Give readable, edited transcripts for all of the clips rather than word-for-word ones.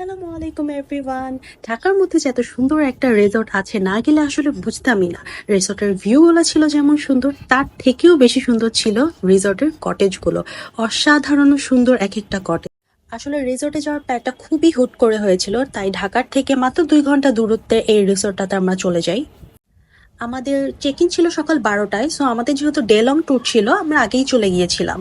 আসসালামু আলাইকুম এভরিওয়ান। ঢাকার মধ্যে যে এত সুন্দর একটা রিসোর্ট আছে, না গেলে আসলে বুঝতামই না। রিসোর্টের ভিউগুলো ছিল যেমন সুন্দর, তার থেকেও বেশি সুন্দর ছিল রিসোর্টের কটেজগুলো। অসাধারণ সুন্দর এক একটা কটেজ। আসলে রিসোর্টে যাওয়ার প্ল্যানটা খুবই হুট করে হয়েছিল, তাই ঢাকার থেকে মাত্র 2 ঘন্টা দূরত্বে এই রিসোর্টটাতে আমরা চলে যাই। আমাদের চেক ইন ছিল সকাল 12টায়, সো আমাদের যেহেতু ডে লং ট্যুর ছিল, আমরা আগেই চলে গিয়েছিলাম।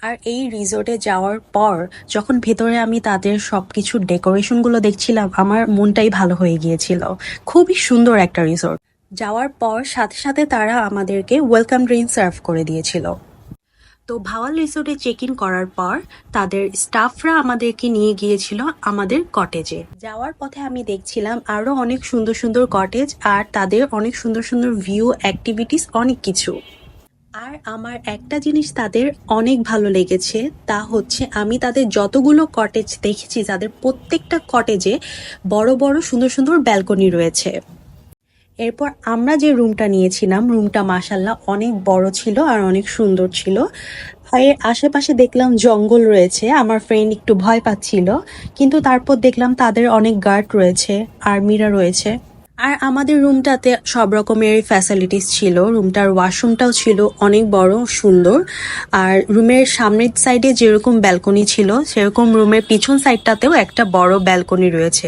আর এই রিসোর্টে যাওয়ার পর যখন ভেতরে আমি তাদের সবকিছু ডেকোরেশনগুলো দেখছিলাম, আমার মনটাই ভালো হয়ে গিয়েছিল। খুবই সুন্দর একটা রিসোর্ট। যাওয়ার পর সাথে সাথে তারা আমাদেরকে ওয়েলকাম ড্রিঙ্ক সার্ভ করে দিয়েছিল। তো ভাওয়াল রিসোর্টে চেক ইন করার পর তাদের স্টাফরা আমাদেরকে নিয়ে গিয়েছিল আমাদের কটেজে। যাওয়ার পথে আমি দেখছিলাম আরো অনেক সুন্দর সুন্দর কটেজ, আর তাদের অনেক সুন্দর সুন্দর ভিউ, অ্যাক্টিভিটিস, অনেক কিছু। আর আমার একটা জিনিস তাদের অনেক ভালো লেগেছে, তা হচ্ছে আমি তাদের যতগুলো কটেজ দেখেছি, তাদের প্রত্যেকটা কটেজে বড় বড় সুন্দর সুন্দর ব্যালকনি রয়েছে। এরপর আমরা যে রুমটা নিয়েছিলাম, রুমটা মাশাল্লাহ অনেক বড় ছিল আর অনেক সুন্দর ছিল। এর আশেপাশে দেখলাম জঙ্গল রয়েছে, আমার ফ্রেন্ড একটু ভয় পাচ্ছিল, কিন্তু তারপর দেখলাম তাদের অনেক গার্ড রয়েছে, আর্মিরা রয়েছে। আর আমাদের রুমটাতে সব রকমের ফ্যাসিলিটিস ছিল। রুমটার ওয়াশরুমটাও ছিল অনেক বড়, সুন্দর। আর রুমের সামনের সাইডে যেরকম ব্যালকনি ছিল, সেরকম রুমের পিছন সাইডটাতেও একটা বড় ব্যালকনি রয়েছে।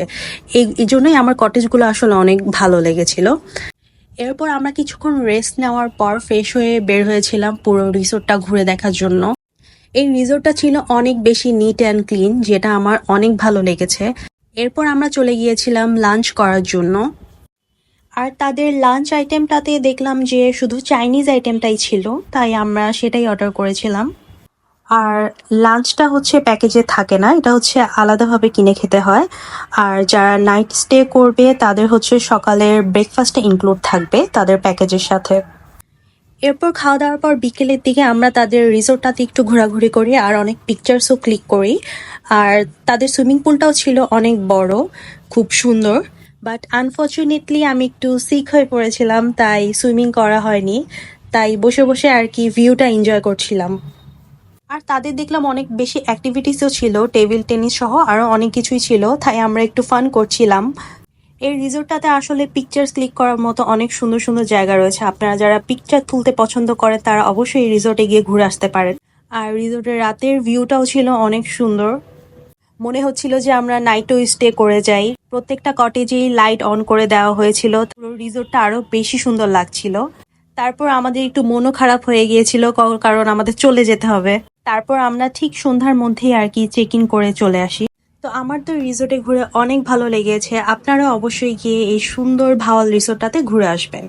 এই জন্যই আমার কটেজগুলো আসলে অনেক ভালো লেগেছিল। এরপর আমরা কিছুক্ষণ রেস্ট নেওয়ার পর ফ্রেশ হয়ে বের হয়েছিলাম পুরো রিসোর্টটা ঘুরে দেখার জন্য। এই রিসোর্টটা ছিল অনেক বেশি নিট অ্যান্ড ক্লিন, যেটা আমার অনেক ভালো লেগেছে। এরপর আমরা চলে গিয়েছিলাম লাঞ্চ করার জন্য। আর তাদের লাঞ্চ আইটেমটাতে দেখলাম যে শুধু চাইনিজ আইটেমটাই ছিল, তাই আমরা সেটাই অর্ডার করেছিলাম। আর লাঞ্চটা হচ্ছে প্যাকেজে থাকে না, এটা হচ্ছে আলাদাভাবে কিনে খেতে হয়। আর যারা নাইট স্টে করবে তাদের হচ্ছে সকালের ব্রেকফাস্টে ইনক্লুড থাকবে তাদের প্যাকেজের সাথে। এরপর খাওয়া দাওয়ার পর বিকেলের দিকে আমরা তাদের রিসোর্টটাতে একটু ঘোরাঘুরি করি আর অনেক পিকচার্সও ক্লিক করি। আর তাদের সুইমিং পুলটাও ছিল অনেক বড়, খুব সুন্দর। বাট আনফর্চুনেটলি আমি একটু সিক হয়ে পড়েছিলাম, তাই সুইমিং করা হয়নি। তাই বসে বসে আর কি ভিউটা এনজয় করছিলাম। আর তাদের দেখলাম অনেক বেশি অ্যাক্টিভিটিসও ছিল, টেবিল টেনিস সহ আরো অনেক কিছুই ছিল, তাই আমরা একটু ফান করছিলাম। এই রিসোর্টটাতে আসলে পিকচার্স ক্লিক করার মতো অনেক সুন্দর সুন্দর জায়গা রয়েছে। আপনারা যারা পিকচার তুলতে পছন্দ করেন তারা অবশ্যই এই রিসোর্টে গিয়ে ঘুরে আসতে পারেন। আর রিসোর্টের রাতের ভিউটাও ছিল অনেক সুন্দর। মনে হচ্ছিল যে আমরা নাইটও স্টে করে যাই। প্রত্যেকটা কটেজেই লাইট অন করে দেওয়া হয়েছিল, পুরো রিসোর্টটা আরো বেশি সুন্দর লাগছিল। তারপর আমাদের একটু মনও খারাপ হয়ে গিয়েছিল, কারণ আমাদের চলে যেতে হবে। তারপর আমরা ঠিক সন্ধ্যার মধ্যেই আর কি চেক ইন করে চলে আসি। তো আমার তো রিসোর্টে ঘুরে অনেক ভালো লেগেছে। আপনারা অবশ্যই গিয়ে এই সুন্দর ভাওয়াল রিসোর্টটাতে ঘুরে আসবেন।